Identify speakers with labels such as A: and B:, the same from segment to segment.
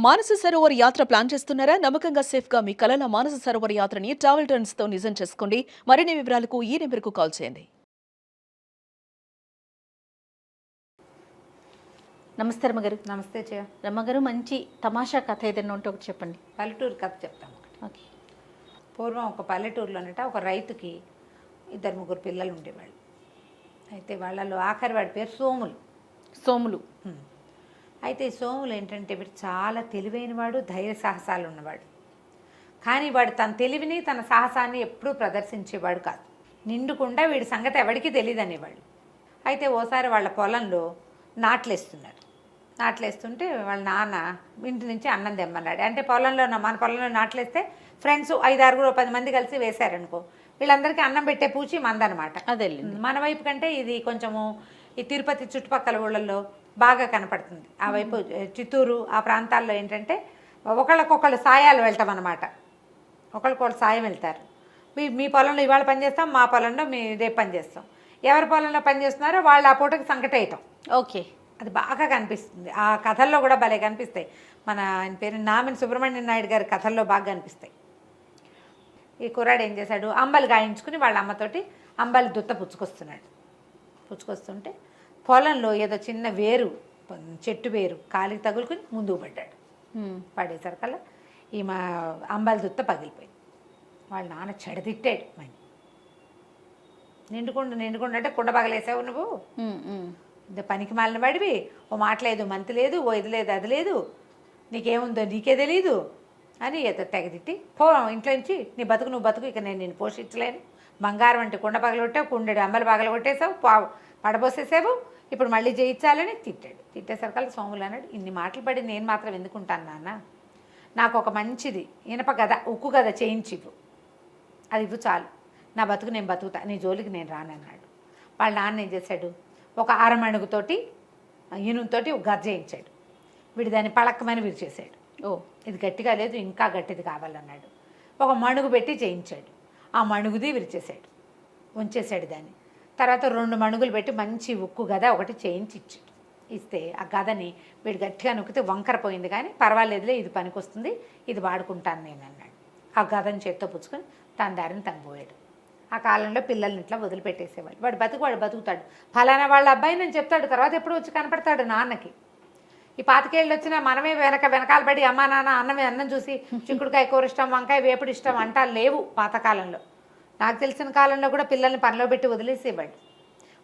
A: మానస సరోవర్ యాత్ర ప్లాన్ చేస్తున్నారా? నమ్మకంగా సేఫ్ గా మీ కలల మానస సరోవర్ యాత్రని ట్రావెల్ టర్న్స్ తో నిజం చేసుకోండి. మరిన్ని వివరాలకు ఈ నెంబర్కు కాల్ చేయండి.
B: నమస్తే రమ్మగారు.
C: నమస్తే చే
B: రమ్మగారు, మంచి తమాషా కథ ఏదైనా ఉంటే ఒకటి చెప్పండి.
C: పల్లెటూరు కథ చెప్తాం ఒకటి.
B: ఓకే.
C: పూర్వం ఒక పల్లెటూరులోనట ఒక రైతుకి 2-3 పిల్లలు ఉండేవాళ్ళు. అయితే వాళ్ళలో ఆఖరి వాడి పేరు సోములు.
B: సోములు.
C: అయితే ఈ సోములు ఏంటంటే వీడు చాలా తెలివైనవాడు, ధైర్య సాహసాలు ఉన్నవాడు. కానీ వాడు తన తెలివిని తన సాహసాన్ని ఎప్పుడూ ప్రదర్శించేవాడు కాదు. నిండుకుండా వీడి సంగతి ఎవరికీ తెలియదు అనేవాళ్ళు. అయితే ఓసారి వాళ్ళ పొలంలో నాట్లేస్తుంటే వాళ్ళ నాన్న ఇంటి నుంచి అన్నం తెమ్మన్నాడు. అంటే మన పొలంలో నాట్లేస్తే ఫ్రెండ్స్ 5-6 మంది కలిసి వేశారనుకో, వీళ్ళందరికీ అన్నం పెట్టే పూచి మందనమాట.
B: అదే
C: మన వైపు కంటే ఇది కొంచెము ఈ తిరుపతి చుట్టుపక్కల ఊళ్ళల్లో బాగా కనపడుతుంది. ఆ వైపు చిత్తూరు ఆ ప్రాంతాల్లో ఏంటంటే ఒకళ్ళకొకళ్ళు సాయాలు వెళ్తాం అనమాట. ఒకళ్ళకొకళ్ళు సాయం వెళ్తారు. మీ పొలంలో ఇవాళ పని చేస్తాం, మా పొలంలో రేపు పని చేస్తాం. ఎవరి పొలంలో పని చేస్తున్నారో వాళ్ళు ఆ పూటకి సంకటేయటం.
B: ఓకే.
C: అది బాగా కనిపిస్తుంది. ఆ కథల్లో కూడా భలే కనిపిస్తాయి. ఆయన పేరు నామిని సుబ్రహ్మణ్యం నాయుడు గారి కథల్లో బాగా కనిపిస్తాయి. ఈ కుర్రాడు ఏం చేశాడు, అంబలు గాయించుకుని వాళ్ళ అమ్మతోటి అంబలి దుత్త పుచ్చుకొస్తుంటే పొలంలో ఏదో చిన్న చెట్టు వేరు కాలికి తగులుకుని ముందుకు పడ్డాడు. పడేసరికల్లా మా అంబలి దుత్త పగిలిపోయింది. వాళ్ళ నాన్న చెడతిట్టాడు. నిండుకుండా అంటే కుండ పగలేసావు నువ్వు, ఇంత పనికి మాలిన వాడివి, ఓ మాట లేదు మంతి లేదు, ఓ ఇది లేదు అది లేదు, నీకేముందో నీకే తెలీదు అని ఏదో తెగతిట్టి ఇంట్లో నుంచి నీ బతుకు నువ్వు బతుకు, ఇక నేను పోషించలేను, బంగారం అంటే కుండ పగలగొట్టావు, కుండెడు అంబలు పగలగొట్టేసావు, పడబోసేసావు, ఇప్పుడు మళ్ళీ చేయించాలని తిట్టాడు. తిట్టేసరికల్లా సోములు అన్నాడు, ఇన్ని మాటలు పడి నేను మాత్రం ఎందుకుంటాను నాన్న, నాకు ఒక మంచిది ఇనప గద ఉక్కు గద చేయించివు, అది ఇవ్వు చాలు, నా బతుకు నేను బతుకుతా, నీ జోలికి నేను రానన్నాడు. వాళ్ళ నాన్న ఏం చేశాడు, ఒక అరమణుగుతోటి ఇనుముతోటి ఒక గద చేయించాడు. వీడు దాన్ని పళక్కమని విరిచేశాడు. ఇది గట్టిగా లేదు, ఇంకా గట్టిది కావాలన్నాడు. ఒక మణుగు పెట్టి చేయించాడు. ఆ మణుగుది విరిచేశాడు, ఉంచేశాడు దాన్ని. తర్వాత 2 మణుగులు పెట్టి మంచి ఉక్కు గద ఒకటి చేయించి ఇచ్చాడు. ఇస్తే ఆ గదని వీడు గట్టిగా నొక్కితే వంకర పోయింది, కానీ పర్వాలేదులే ఇది పనికొస్తుంది, ఇది వాడుకుంటాను నేను అన్నాడు. ఆ గదని చేత్తో పుచ్చుకొని తన దారిని తను పోయాడు. ఆ కాలంలో పిల్లల్ని ఇట్లా వదిలిపెట్టేసేవాళ్ళు. వాడు బతుకుతాడు, ఫలానా వాళ్ళ అబ్బాయి నేను చెప్తాడు, తర్వాత ఎప్పుడు వచ్చి కనపడతాడు నాన్నకి. ఈ 25 ఏళ్ళు వచ్చినా మనమే వెనకాల పడి అమ్మా నాన్న అన్నం చూసి చిక్కుడుకాయ కూర ఇష్టం, వంకాయ వేపుడు ఇష్టం అంటా లేవు పాతకాలంలో. నాకు తెలిసిన కాలంలో కూడా పిల్లల్ని పనిలో పెట్టి వదిలేసేవాళ్ళు,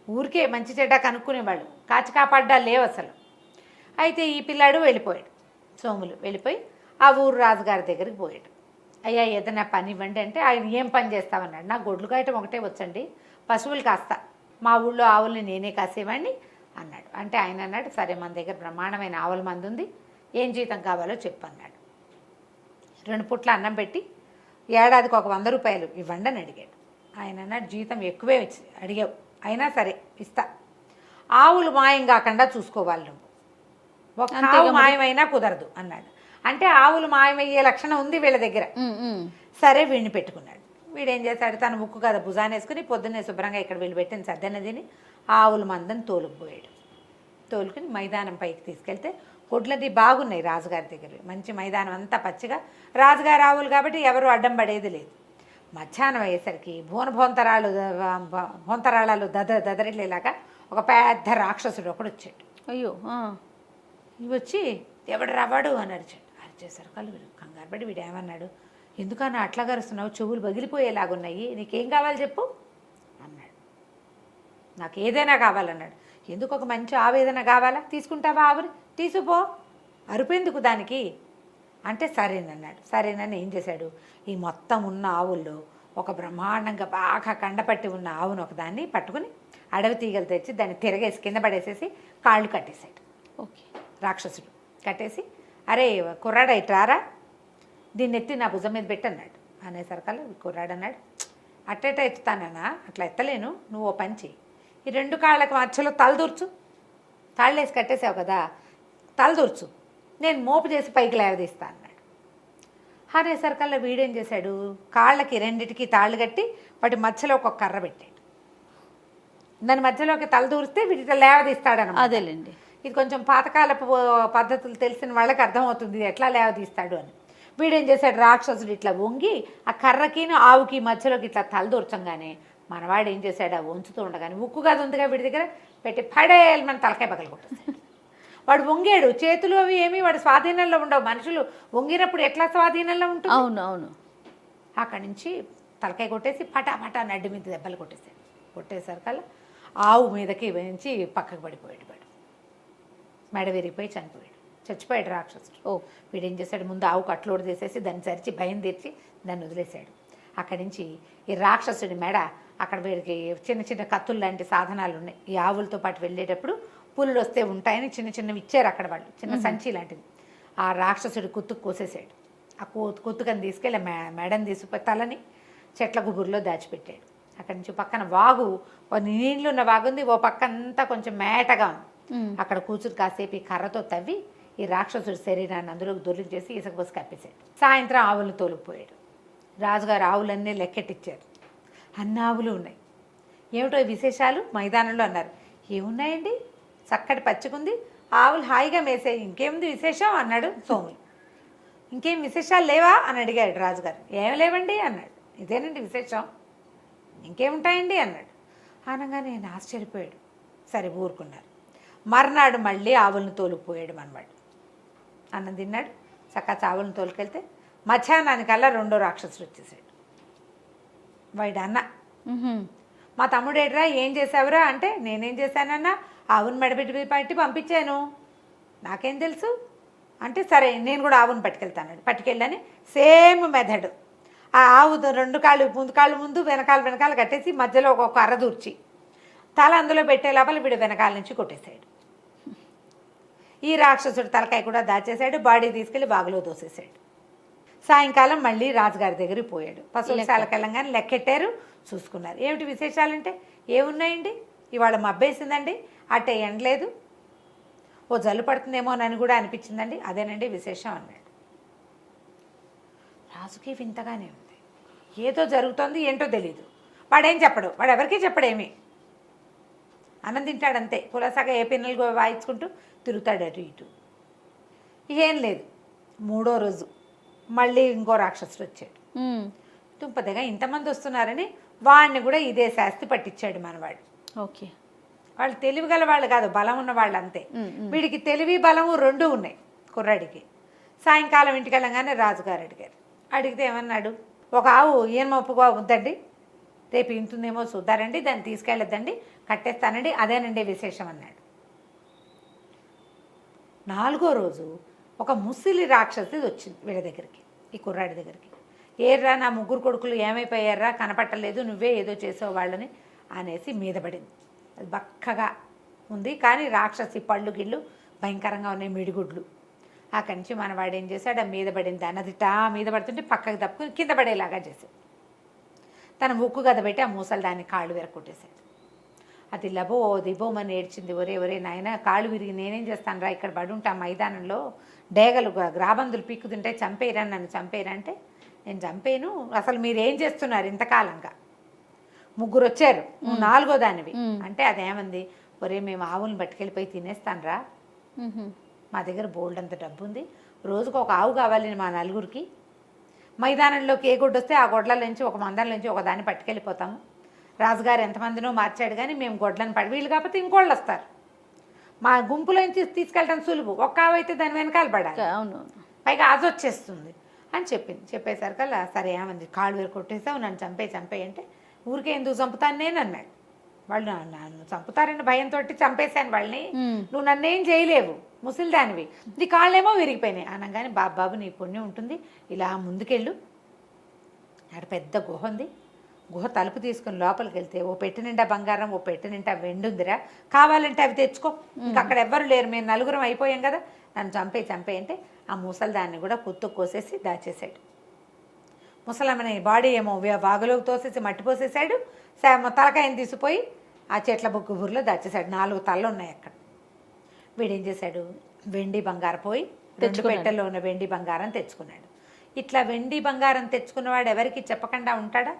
C: ఊరికే మంచి చెడ్డ కనుక్కునేవాళ్ళు, కాచి కాపాడ్డా లేవు అసలు. అయితే ఈ పిల్లాడు వెళ్ళిపోయాడు. సోములు వెళ్ళిపోయి ఆ ఊరు రాజుగారి దగ్గరికి పోయాడు. అయ్యా ఏదైనా పని ఇవ్వండి అంటే, ఆయన ఏం పని చేస్తామన్నాడు. నాకు గొడ్లు కాయటం ఒకటే వచ్చండి, పశువులు కాస్తా, మా ఊళ్ళో ఆవుల్ని నేనే కాసేవాడిని అన్నాడు. అంటే ఆయన అన్నాడు, సరే మన దగ్గర బ్రహ్మాండమైన ఆవుల మంది ఉంది, ఏం జీతం కావాలో చెప్పు అన్నాడు. 2 పూట్ల అన్నం పెట్టి ఏడాదికి ఒక 100 రూపాయలు ఇవ్వండి అని అడిగాడు. ఆయన అన్నాడు, జీతం ఎక్కువే అడిగావు, అయినా సరే ఇస్తా, ఆవులు మాయం కాకుండా చూసుకోవాలి నువ్వు, ఒక ఆవు మాయమైనా కుదరదు అన్నాడు. అంటే ఆవులు మాయమయ్యే లక్షణం ఉంది వీళ్ళ దగ్గర. సరే వీడిని పెట్టుకున్నాడు. వీడేం చేశాడు, తన ముక్కు కదా భుజాన్ని వేసుకుని పొద్దున్నే శుభ్రంగా ఇక్కడ వీళ్ళు పెట్టిన సద్దన్న తిని ఆవుల మందని తోలుకుపోయాడు. తోలుకుని మైదానం పైకి తీసుకెళ్తే గొడ్లది బాగున్నాయి రాజుగారి దగ్గర, మంచి మైదానం అంతా పచ్చిగా, రాజుగారి ఆవులు కాబట్టి ఎవరు అడ్డం పడేది లేదు. మధ్యాహ్నం అయ్యేసరికి భోంతరాళాలు దదరిల్లేలాగా ఒక పెద్ద రాక్షసుడు ఒకడు వచ్చాడు.
B: అయ్యో.
C: వచ్చి ఎవడు రావాడు అని అరిచేశారు. కంగారు పడి వీడు ఏమన్నాడు, ఎందుకన్నా అట్లా గరుస్తున్నావు, చెవులు పగిలిపోయేలాగున్నాయి, నీకేం కావాలి చెప్పు అన్నాడు. నాకు ఏదైనా కావాలన్నాడు. ఎందుకు, ఒక మంచి ఆవు ఏదైనా కావాలా, తీసుకుంటావా ఆవుని, తీసుకుపో, అరుపెందుకు దానికి అంటే సరేనన్నాడు. సరేనని ఏం చేశాడు, ఈ మొత్తం ఉన్న ఆవుల్లో ఒక బ్రహ్మాండంగా బాగా కండపట్టి ఉన్న ఆవును ఒకదాన్ని పట్టుకుని అడవి తీగలు తెచ్చి దాన్ని తిరగేసి కింద పడేసేసి కాళ్ళు కట్టేశాడు.
B: ఓకే.
C: రాక్షసుడు కట్టేసి, అరే కుర్రాడు ఇట్రారా, దీన్ని ఎత్తి నా భుజం మీద పెట్టన్నాడు. అనేసరికల్లా కుర్రాడు అన్నాడు, అట్టేట ఎత్తుతానా, అట్లా ఎత్తలేను, నువ్వు ఓ పంచి ఈ 2 కాళ్ళకి మధ్యలో తలదూర్చు, తాళ్ళేసి కట్టేసావు కదా, తలదూర్చు, నేను మోపు చేసి పైకి లేవదీస్తా అన్నాడు. అనేసరికల్లా వీడేం చేశాడు, కాళ్ళకి 2టికి తాళ్ళు కట్టి వాటి మధ్యలో ఒక కర్ర పెట్టాడు. దాని మధ్యలోకి తల దూరిస్తే వీటితో లేవదీస్తాడనమాట.
B: అదేలేండి.
C: ఇది కొంచెం పాతకాలపు పద్ధతులు తెలిసిన వాళ్ళకి అర్థమవుతుంది ఇది ఎట్లా లేవదీస్తాడు అని. వీడేం చేశాడు, రాక్షసుడు ఇట్లా వంగి ఆ కర్రకిను ఆవుకి మధ్యలోకి ఇట్లా తలదూర్చంగానే మనవాడు ఏం చేశాడు, ఆ వంచుతూ ఉండగానే ఉక్కు కాదు ఉందిగా వీడి దగ్గర పెట్టి పడేయాలి మన తలకాయ పగలు కొట్టేశాడు. వాడు వంగాడు, చేతులు అవి ఏమి వాడు స్వాధీనంలో ఉండవు. మనుషులు వంగినప్పుడు ఎట్లా స్వాధీనంలో ఉంటుంది.
B: అవును అవును.
C: అక్కడి నుంచి తలకాయ కొట్టేసి పటాపటా నడ్డి మీద దెబ్బలు కొట్టేశాడు. కొట్టేసరికల్లా ఆవు మీదకి వేయించి పక్కకు పడిపోయాడు. వాడు మెడ విరిగిపోయి చచ్చిపోయాడు రాక్షసుడు. వీడేం చేశాడు, ముందు ఆవు కట్లోడు తీసేసి దాన్ని చరిచి భయం తీర్చి దాన్ని వదిలేశాడు. అక్కడి నుంచి ఈ రాక్షసుడి మెడ అక్కడ వీడికి చిన్న చిన్న కత్తులు లాంటి సాధనాలు ఉన్నాయి. ఈ ఆవులతో పాటు వెళ్ళేటప్పుడు పులులు వస్తే ఉంటాయని చిన్న చిన్నవి ఇచ్చారు అక్కడ వాళ్ళు, చిన్న సంచి లాంటిది. ఆ రాక్షసుడి కుత్తుకు కోసేసాడు. ఆ కుత్తుకని తీసుకెళ్ళి మెడని తీసుకుపోయి తలని చెట్ల గుబురులో దాచిపెట్టాడు. అక్కడి నుంచి పక్కన వాగు, నీళ్ళు ఉన్న వాగు ఉంది, ఓ పక్క అంతా కొంచెం మేటగా ఉంది. అక్కడ కూర్చుని కాసేపు ఈ కర్రతో తవ్వి ఈ రాక్షసుడి శరీరాన్ని అందులోకి దొర్లించేసి ఇసుక పోసి కప్పేశాడు. సాయంత్రం ఆవులు తోలుకుపోయాడు. రాజుగారు ఆవులన్నీ లెక్కెట్టిచ్చారు. అన్ని ఆవులు ఉన్నాయి. ఏమిటో విశేషాలు మైదానంలో అన్నారు. ఏమున్నాయండి, చక్కటి పచ్చికుంది, ఆవులు హాయిగా మేసాయి, ఇంకేముంది విశేషం అన్నాడు సోములు. ఇంకేం విశేషాలు లేవా అని అడిగాడు రాజుగారు. ఏం లేవండి అన్నాడు. ఇదేనండి విశేషం, ఇంకేముంటాయండి అన్నాడు. అనగానే నేను ఆశ్చర్యపోయాడు. సరే ఊరుకున్నారు. మర్నాడు మళ్ళీ ఆవులను తోలుకుపోయాడు మనవాడు. అన్నం తిన్నాడు, చక్కగా ఆవులను తోలుకెళ్తే మధ్యాహ్నానికల్లా రెండో రాక్షసుడు వచ్చేసాడు. వాడు అన్న, మా తమ్ముడేట్రా ఏం చేసావురా అంటే, నేనేం చేశానన్నా, ఆవును మెడబెట్టి పట్టి పంపించాను, నాకేం తెలుసు అంటే, సరే నేను కూడా ఆవును పట్టుకెళ్తాను. పట్టుకెళ్ళని సేమ్ మెథడ్. ఆ ఆవు రెండు కాళ్ళు ముందు వెనకాల కట్టేసి మధ్యలో ఒక కర్ర దూర్చి తల అందులో పెట్టే లోపల వీడు వెనకాల నుంచి కొట్టేశాడు. ఈ రాక్షసుడు తలకాయ కూడా దాచేశాడు. బాడీ తీసుకెళ్లి బాగులో దోసేశాడు. సాయంకాలం మళ్ళీ రాజుగారి దగ్గరికి పోయాడు. పశువుశాలకు వెళ్ళంగానే లెక్కెట్టారు, చూసుకున్నారు. ఏమిటి విశేషాలంటే, ఏమున్నాయండి, ఇవాళ మబ్బేసిందండి, అట్టే ఎండలేదు, ఓ జల్లు పడుతుందేమోనని కూడా అనిపించిందండి, అదేనండి విశేషం అన్నాడు. రాజుకి వింతగానే ఉంది, ఏదో జరుగుతోంది, ఏంటో తెలీదు. వాడేం చెప్పడు, వాడు ఎవరికీ చెప్పడేమి, అన్నం తింటాడంతే, కులాసాగా ఏ పిన్నలు వాయించుకుంటూ తిరుగుతాడు అటు ఇటు. ఏం లేదు. మూడో రోజు మళ్ళీ ఇంకో రాక్షసుడు వచ్చాడు. తుంపదగా ఇంతమంది వస్తున్నారని వాడిని కూడా ఇదే శాస్తి పట్టించాడు మనవాడు.
B: ఓకే,
C: వాళ్ళు తెలివి గల వాళ్ళు కాదు, బలం ఉన్న వాళ్ళు అంతే. వీడికి తెలివి బలము రెండూ ఉన్నాయి కుర్రాడికి. సాయంకాలం ఇంటికి వెళ్ళగానే రాజుగారు అడిగితే ఏమన్నాడు, ఒక ఆవు ఈయనమప్పుగా ఉందండి, రేపు ఇంతుందేమో చూద్దారండి, దాన్ని తీసుకెళ్ళొద్దండి, కట్టేస్తానండి, అదేనండి విశేషం అన్నాడు. నాలుగో రోజు ఒక ముసిలి రాక్షసి వచ్చింది వీళ్ళ దగ్గరికి, ఈ కుర్రాడి దగ్గరికి. ఏర్రా నా ముగ్గురు కొడుకులు ఏమైపోయారా, కనపట్టలేదు, నువ్వే ఏదో చేసావు వాళ్ళని అనేసి మీద పడింది. అది బక్కగా ఉంది, కానీ రాక్షసి పళ్ళు గిళ్ళు భయంకరంగా ఉన్నాయి, మిడిగుడ్లు. అక్కడి నుంచి మనవాడు ఏం చేశాడు, ఆ మీద పడింది అన్నదిటా మీద పడుతుంటే పక్కకి తప్పుకుని కింద పడేలాగా చేశాడు. తన ముక్కు గద పెట్టి ఆ మూసలు దాన్ని కాళ్ళు విరగొట్టేశాడు. అది లబో దిబోమని ఏడ్చింది. ఒరే నాయన, కాళ్ళు విరిగి నేనేం చేస్తాను రా, ఇక్కడ పడుంటా మైదానంలో, డేగలు గ్రాబందులు పీక్కుతుంటే చంపేయరా, నన్ను చంపేయరా అంటే, నేను చంపేను, అసలు మీరు ఏం చేస్తున్నారు ఇంతకాలంగా, ముగ్గురు వచ్చారు, నువ్వు నాలుగో దానివి అంటే, అదేమంది, ఒరే మేము ఆవులను పట్టుకెళ్ళిపోయి తినేస్తాను రా, మా దగ్గర బోల్డ్ అంత డబ్బు ఉంది, రోజుకు ఒక ఆవు కావాలి మా నలుగురికి, మైదానంలోకి ఏ గొడ్డు వస్తే ఆ గొడ్ల నుంచి ఒక మందల నుంచి ఒక దాన్ని పట్టుకెళ్ళిపోతాము, రాజుగారు ఎంతమందినో మార్చాడు కానీ మేము గొడ్లను వీళ్ళు కాకపోతే ఇంకోళ్ళు వస్తారు, మా గుంపులోంచి తీసుకెళ్ళడం సులువు, ఒక్క ఆవు అయితే దాని వెనకాల పడాలి,
B: అవును,
C: పైగా అది వచ్చేస్తుంది అని చెప్పింది. చెప్పేసరికల్లా సరే ఏమంది, కాళ్ళు వేరు కొట్టేసావు, నన్ను చంపేయి అంటే, ఊరికే ఎందుకు చంపుతాను నేను అన్నాడు. వాళ్ళు నన్ను చంపుతారని భయంతో చంపేశాను వాళ్ళని, నువ్వు నన్నేం చేయలేవు, ముసలిదానివి, నీ కాళ్ళేమో విరిగిపోయినాయి అనగానే, బాబు నీ పుణ్యం ఉంటుంది, ఇలా ముందుకెళ్ళు, అక్కడ పెద్ద గుహ ఉంది, గుహ తలుపు తీసుకుని లోపలికి వెళ్తే ఓ పెట్టె నిండా బంగారం, ఓ పెట్టె నిండా వెండి ఉందిరా, కావాలంటే అవి తెచ్చుకో, ఇంకా అక్కడ ఎవ్వరు లేరు, మేము నలుగురం అయిపోయాం కదా, నన్ను చంపేయి అంటే ఆ ముసలిదాన్ని కూడా కుత్తు కోసేసి దాచేశాడు. ముసలమ్మని బాడీ ఏమో వాగులోకి తోసేసి మట్టి పోసేసాడు, తలకాయని తీసిపోయి ఆ చెట్ల బుర్రలో దాచేశాడు. 4 తలలు ఉన్నాయి అక్కడ. వీడేం చేశాడు, వెండి బంగారం పోయి 2 పెట్టెల్లో ఉన్న వెండి బంగారం తెచ్చుకున్నాడు. ఇట్లా వెండి బంగారం తెచ్చుకున్నవాడు ఎవరికి చెప్పకుండా ఉంటాడా,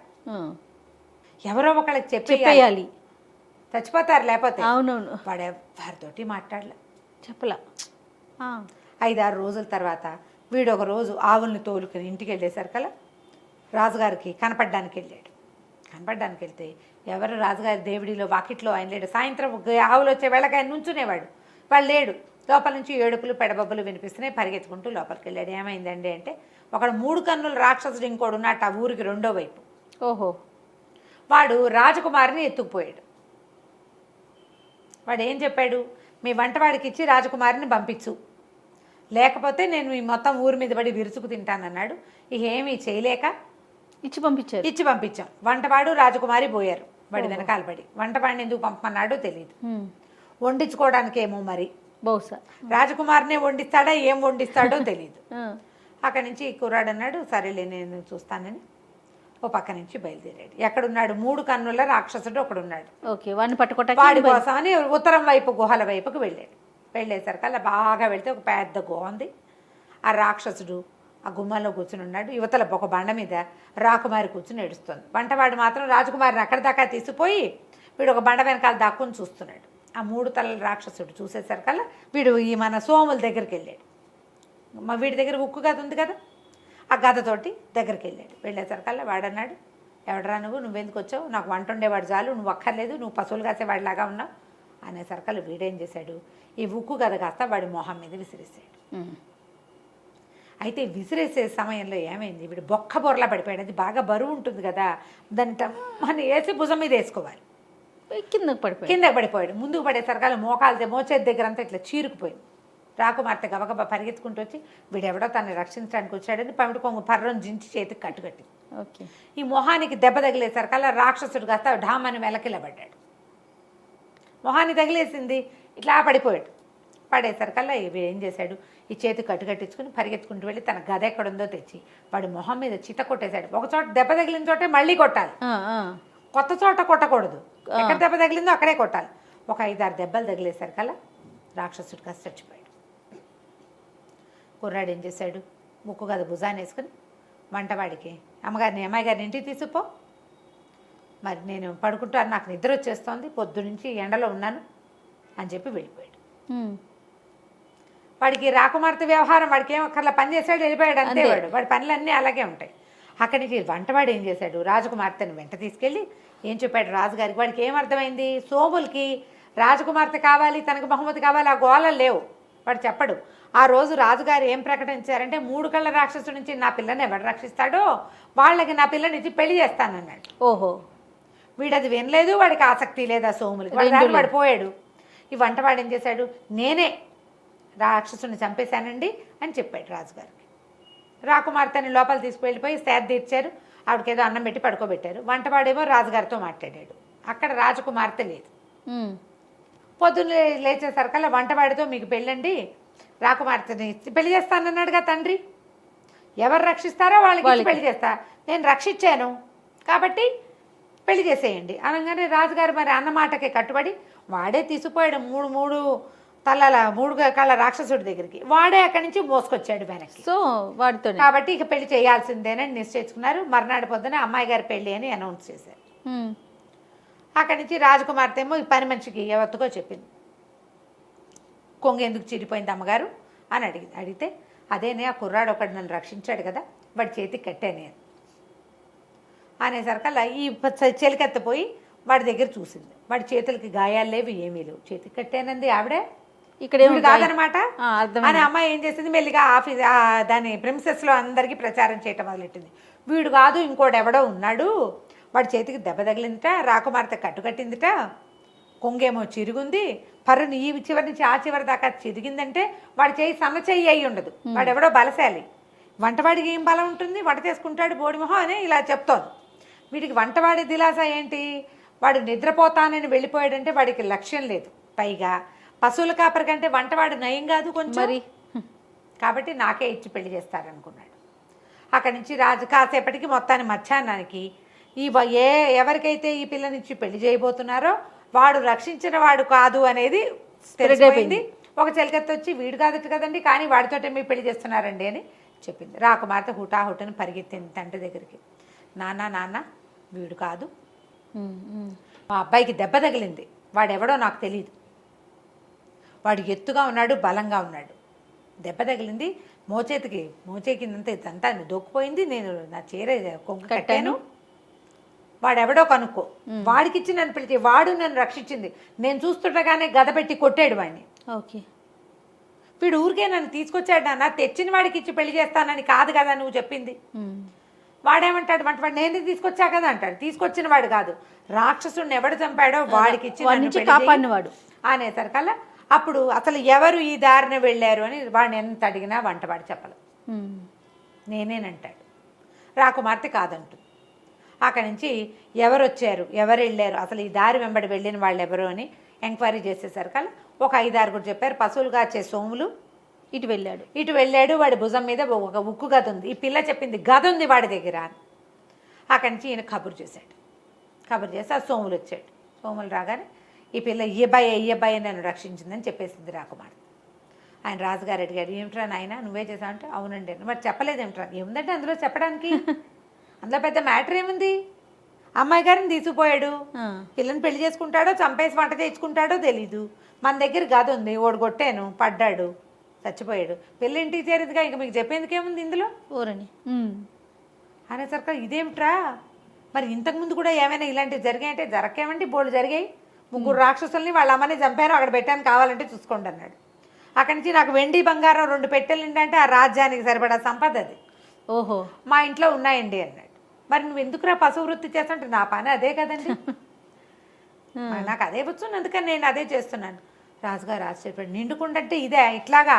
C: ఎవరో ఒకళ్ళకి చెప్పేయాలి, చచ్చిపోతారు లేకపోతే.
B: అవునవును.
C: వాడు ఎవరితోటి మాట్లాడలే,
B: చెప్పలా
C: 5-6 రోజుల తర్వాత వీడు ఒక రోజు ఆవుల్ని తోలుకుని ఇంటికి వెళ్ళేసరికల్లా రాజుగారికి కనపడడానికి వెళ్ళాడు. కనపడడానికి వెళ్తే ఎవరు రాజుగారి దేవుడిలో వాకిట్లో ఆయన లేడు. సాయంత్రం ఆవులు వచ్చే వేళకి ఆయన నుంచునేవాడు. వాళ్ళు లేడు. లోపల నుంచి ఏడుపులు పెడబబ్బులు వినిపిస్తున్నాయి. పరిగెత్తుకుంటూ లోపలికి వెళ్ళాడు. ఏమైందండి అంటే ఒకడు 3 కన్నుల రాక్షసుడు ఇంకోడు ఉన్నట్టు ఆ ఊరికి రెండో వైపు.
B: ఓహో.
C: వాడు రాజకుమారిని ఎత్తుకుపోయాడు. వాడు ఏం చెప్పాడు, మీ వంటవాడికి ఇచ్చి రాజకుమారిని పంపించు, లేకపోతే నేను ఈ మొత్తం ఊరి మీద పడి విరుచుకు తింటానన్నాడు. ఇక ఏమీ చేయలేక
B: ఇచ్చి
C: పంపించాం. వంటవాడు రాజకుమారి పోయారు వాడి వెనకాల పడి. వంటవాడిని ఎందుకు పంపమన్నాడో తెలియదు. వండించుకోవడానికి ఏమో మరి
B: బహుశా
C: రాజకుమారినే వండిస్తాడా ఏం వండిస్తాడో తెలియదు. అక్కడి నుంచి కుర్రాడు అన్నాడు, సరేలే నేను చూస్తానని ఓ పక్క నుంచి బయలుదేరాడు. ఎక్కడున్నాడు, 3 కన్నుల రాక్షసుడు ఒకడున్నాడు. వాడి కోసమని ఉత్తరం వైపు గుహల వైపుకు వెళ్ళాడు. వెళ్ళేసరికల్లా బాగా వెళ్తే ఒక పెద్ద గుహ ఉంది. ఆ రాక్షసుడు ఆ గుమ్మలో కూర్చుని ఉన్నాడు. యువతల ఒక బండ మీద రాకుమారి కూర్చుని ఏడుస్తుంది. వంటవాడు మాత్రం రాజకుమారిని అక్కడి దాకా తీసిపోయి వీడు ఒక బండ వెనకాల దాక్కుని చూస్తున్నాడు. ఆ 3 తలల రాక్షసుడు చూసేసరికల్లా వీడు ఈ మన సోముల దగ్గరికి వెళ్ళాడు. వీడి దగ్గర ఉక్కు గద ఉంది కదా, ఆ గదతోటి దగ్గరికి వెళ్ళాడు. వెళ్ళేసరికల్లా వాడన్నాడు, ఎవడరా నువ్వెందుకు వచ్చావు, నాకు వంట ఉండేవాడు చాలు, నువ్వు అక్కర్లేదు, నువ్వు పశువులు కాసేవాడిలాగా ఉన్నావు అనేసరికల్లా వీడేం చేశాడు, ఈ ఉక్కు గద కాస్త వాడి మొహం మీద విసిరేసాడు. అయితే విసిరేసే సమయంలో ఏమైంది, వీడు బొక్క బొరలా పడిపోయాడు. అది బాగా బరువు ఉంటుంది కదా, దాన్ని టమ్మని వేసి భుజం మీద వేసుకోవాలి. కిందకి పడిపోయాడు. ముందుకు పడేసరికల్లా మోచేతి దగ్గర అంతా ఇట్లా చీరుకుపోయింది. రాకుమార్తె గబగబా పరిగెత్తుకుంటూ వచ్చి వీడెవడో తనని రక్షించడానికి వచ్చాడని పమిడి కొంగు పర్రం జించి చేతికి కట్టుకట్టింది. ఈ మొహానికి దెబ్బ తగిలేసరికల్లా రాక్షసుడు కాస్త ఢామని వెలకిలబడ్డాడు. మొహాన్ని తగిలేసింది, ఇట్లా పడిపోయాడు. పడేసరికల్లా ఏం చేశాడు, ఈ చేతి కట్టుకట్టించుకుని పరిగెత్తుకుంటూ వెళ్ళి తన గద ఎక్కడుందో తెచ్చి వాడి మొహం మీద చిత కొట్టేశాడు. ఒక చోట దెబ్బ తగిలిన చోటే మళ్ళీ కొట్టాలి, కొత్త చోట కొట్టకూడదు. ఎక్కడ దెబ్బ తగిలిందో అక్కడే కొట్టాలి. ఒక 5-6 దెబ్బలు తగిలేసరికల్లా రాక్షసుడు కాస్త చచ్చిపోయాడు. కుర్రాడు ఏం చేశాడు, ముక్కు గద భుజాన్ని వేసుకుని వంటవాడికి అమ్మాయి గారిని ఇంటికి తీసుకుపో, మరి నేను పడుకుంటాను, నాకు నిద్ర వచ్చేస్తోంది, పొద్దునుంచి ఎండలో ఉన్నాను అని చెప్పి వెళ్ళిపోయాడు. వాడికి రాకుమార్తె వ్యవహారం వాడికి ఏం అక్కర్లా, పని చేశాడు వెళ్ళిపోయాడు అంతే. వాడి పనులన్నీ అలాగే ఉంటాయి. అక్కడి నుంచి వంటవాడు ఏం చేశాడు, రాజకుమార్తెను వెంట తీసుకెళ్ళి ఏం చెప్పాడు రాజుగారికి. వాడికి ఏమర్థమైంది, సోములకి రాజకుమార్తె కావాలి, తనకు బహుమతి కావాలి, ఆ గోళలు లేవు. వాడు చెప్పడు. ఆ రోజు రాజుగారు ఏం ప్రకటించారంటే 3 కళ్ళ రాక్షసుడి నుంచి నా పిల్లని ఎవడు రక్షిస్తాడో వాళ్ళకి నా పిల్లని ఇచ్చి పెళ్లి చేస్తానన్నాడు.
B: ఓహో.
C: వీడది వినలేదు, వాడికి ఆసక్తి లేదు ఆ సోములకి. వాడు పోయాడు. ఈ వంటవాడు ఏం చేశాడు, నేనే రాక్షసుని చంపేశానండి అని చెప్పాడు రాజుగారికి. రాకుమార్తెని లోపల తీసుకువెళ్ళిపోయి సేద తీర్చారు. ఆవిడకి ఏదో అన్నం పెట్టి పడుకోబెట్టారు. వంటవాడేమో రాజుగారితో మాట్లాడాడు. అక్కడ రాజకుమార్తె లేదు. పొద్దున్న లేచేసరికల్లా వంటవాడితో మీకు పెళ్ళండి, రాకుమార్తెని పెళ్లి చేస్తానన్నాడుగా తండ్రి, ఎవరు రక్షిస్తారో వాళ్ళకి పెళ్లి చేస్తా, నేను రక్షించాను కాబట్టి పెళ్లి చేసేయండి అనగానే రాజుగారు మరి అన్నమాటకే కట్టుబడి వాడే తీసుకుపోయాడు 3 కళ్ళ రాక్షసుడి దగ్గరికి. వాడే అక్కడి నుంచి మోసుకొచ్చాడు వెనక్కి.
B: సో వాడితో
C: కాబట్టి ఇక పెళ్లి చేయాల్సిందేనని నిశ్చయించుకున్నారు. మర్నాడు పొద్దున అమ్మాయి గారి పెళ్లి అని అనౌన్స్ చేశారు. అక్కడి నుంచి రాజకుమార్తె ఏమో ఈ పని మనిషికి ఎవరికో చెప్పింది, కొంగ ఎందుకు చిరిపోయింది అమ్మగారు అని అడిగితే అదేనే ఆ కుర్రాడు ఒకడు నన్ను రక్షించాడు కదా, వాడి చేతికి కట్టానే అనేసరికల్లా ఈ చెలికెత్తపోయి వాడి దగ్గర చూసింది. వాడి చేతులకి గాయాలు లేవు, ఏమీ లేవు, చేతికి కట్టానంది ఆవిడే, ఇక్కడ కాదనమాట అని. అమ్మాయి ఏం చేసింది, మెల్లిగా దాని ప్రిన్సెస్లో అందరికీ ప్రచారం చేయటం మొదలెట్టింది. వీడు కాదు ఇంకోటి ఎవడో ఉన్నాడు, వాడి చేతికి దెబ్బ తగిలిందిట, రాకుమార్తె కట్టుకట్టిందిట, కొంగేమో చిరుగుంది, పర్రుని ఈ చివరి నుంచి ఆ చివరి దాకా చిరిగిందంటే వాడి చేయి సన్న చెయ్యి అయి ఉండదు, వాడెవడో బలశాలి. వంటవాడికి ఏం బలం ఉంటుంది, వంట చేసుకుంటాడు బోడిమొహం అని ఇలా చెప్తోంది. వీడికి వంటవాడి దిలాస ఏంటి, వాడు నిద్రపోతానని వెళ్ళిపోయాడంటే వాడికి లక్ష్యం లేదు. పైగా పశువుల కాపరి కంటే వంటవాడు నయం కాదు కొంచెం, కాబట్టి నాకే ఇచ్చి పెళ్లి చేస్తారనుకున్నాడు. అక్కడి నుంచి రాజు కాసేపటికి మొత్తాన్ని మధ్యాహ్నానికి ఎవరికైతే ఈ పిల్లనిచ్చి పెళ్లి చేయబోతున్నారో వాడు రక్షించిన వాడు కాదు అనేది తెలిసిపోయింది. ఒక చెలికత్తి వచ్చి వీడు కాదట కదండి, కానీ వాడితోటే మీ పెళ్లి చేస్తున్నారండి అని చెప్పింది. రాకుమార్తె హుటాహుటని పరిగెత్తింది తండ్రి దగ్గరికి. నాన్న వీడు కాదు, మా అబ్బాయికి దెబ్బ తగిలింది, వాడెవడో నాకు తెలియదు, వాడు ఎత్తుగా ఉన్నాడు, బలంగా ఉన్నాడు. దెబ్బ తగిలింది మోచే కిందంతా ఇదంతా దొక్కుపోయింది. నేను నా చీర కొంగు కట్టాను. వాడెవడో కనుక్కో, వాడికిచ్చి నన్ను పిలిచి వాడు నన్ను రక్షించింది. నేను చూస్తుండగానే గద పెట్టి కొట్టాడు వాడిని.
B: ఓకే.
C: వీడు ఊరికే నన్ను తీసుకొచ్చాడు నాన్న, తెచ్చిన వాడికి ఇచ్చి పెళ్లి చేస్తానని కాదు కదా నువ్వు చెప్పింది. వాడేమంటాడు, వాడు నేను తీసుకొచ్చా కదా అంటాడు. తీసుకొచ్చిన వాడు కాదు, రాక్షసుడిని ఎవడు చంపాడో వాడికి ఇచ్చి
B: కాపాడినవాడు
C: అనేసరికల్లా అప్పుడు అసలు ఎవరు ఈ దారిన వెళ్ళారు అని వాడిని ఎంత అడిగినా వంటవాడు చెప్పలేదు. నేనేనంటాడు. రాకుమార్తె కాదంటుంది. అక్కడి నుంచి ఎవరు వచ్చారు, ఎవరు వెళ్ళారు, అసలు ఈ దారి వెంబడి వెళ్ళిన వాళ్ళు ఎవరు అని ఎంక్వైరీ చేసేసరికల్లా ఒక 5-6 చెప్పారు. పశువులు కాచే సోములు
B: ఇటు
C: వెళ్ళాడు. వాడి భుజం మీద ఒక ఉక్కు గద ఉంది. ఈ పిల్ల చెప్పింది గద ఉంది వాడి దగ్గర అని. అక్కడి నుంచి ఈయన కబురు చేశాడు. కబురు చేసి ఆ సోములు వచ్చాడు. సోములు రాగానే ఈ పిల్ల ఈ అబ్బాయి నన్ను రక్షించిందని చెప్పేసింది రాకుమార్తె. ఆయన రాజుగారు అడిగాడు, ఏమిట్రా నాయన నువ్వే చేసావు అంటే, అవునండి. మరి చెప్పలేదు ఏమిట్రా? ఏముందంటే అందులో చెప్పడానికి, అందులో పెద్ద మ్యాటర్ ఏముంది? అమ్మాయి గారిని తీసుకుపోయాడు, పిల్లని పెళ్లి చేసుకుంటాడో చంపేసి వంట చేయించుకుంటాడో తెలీదు. మన దగ్గర గద ఉంది, ఓడి కొట్టాను, పడ్డాడు, చచ్చిపోయాడు. పెళ్ళి ఇంటికి చేరేదిగా, ఇంక మీకు చెప్పేందుకేముంది ఇందులో
B: ఊరని
C: అనేసరికి ఇదేమిట్రా, మరి ఇంతకుముందు కూడా ఏమైనా ఇలాంటివి జరిగాయంటే, జరగకేమండి బోళ్ళు జరిగాయి. 3 రాక్షసుల్ని వాళ్ళ అమ్మని చంపారు, అక్కడ పెట్టాను, కావాలంటే చూసుకోండి అన్నాడు. అక్కడి నుంచి నాకు వెండి బంగారం 2 పెట్టెలు ఏంటంటే ఆ రాజ్యానికి సరిపడా సంపద అది.
B: ఓహో,
C: మా ఇంట్లో ఉన్నాయండి అన్నాడు. మరి నువ్వు ఎందుకురా పశువు వృత్తి చేస్తుంటే, నా పని అదే కదండి, నాకు అదే వచ్చు, అందుకని నేను అదే చేస్తున్నాను. రాజుగారు ఆశ్చర్యపడి, నిండుకుండంటే ఇదే ఇట్లాగా.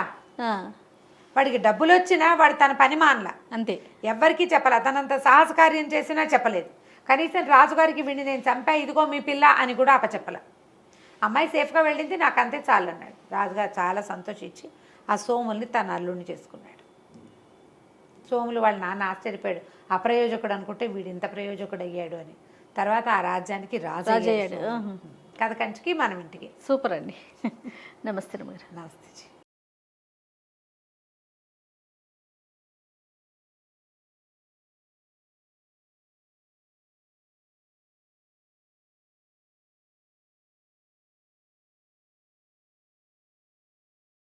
C: వాడికి డబ్బులు వచ్చినా వాడు తన పని మానలా,
B: అంతే.
C: ఎవ్వరికీ చెప్పాల, తనంత సాహసకార్యం చేసినా చెప్పలేదు. కనీసం రాజుగారికి వీడిని నేను చంపా, ఇదిగో మీ పిల్ల అని కూడా అప్పచెప్పల. అమ్మాయి సేఫ్గా వెళ్ళింది, నాకు అంతే చాలు అన్నాడు. రాజుగారు చాలా సంతోషించి ఆ సోముల్ని తన అల్లుడిని చేసుకున్నాడు. సోములు వాళ్ళ నాన్న ఆశ్చర్యపోయాడు, అప్రయోజకుడు అనుకుంటే వీడు ఇంత ప్రయోజకుడు అయ్యాడు అని. తర్వాత ఆ రాజ్యానికి రాజు అయ్యాడు. కథ కంచికి మనం ఇంటికి.
B: సూపర్ అండి. నమస్తే.
C: నమస్తే.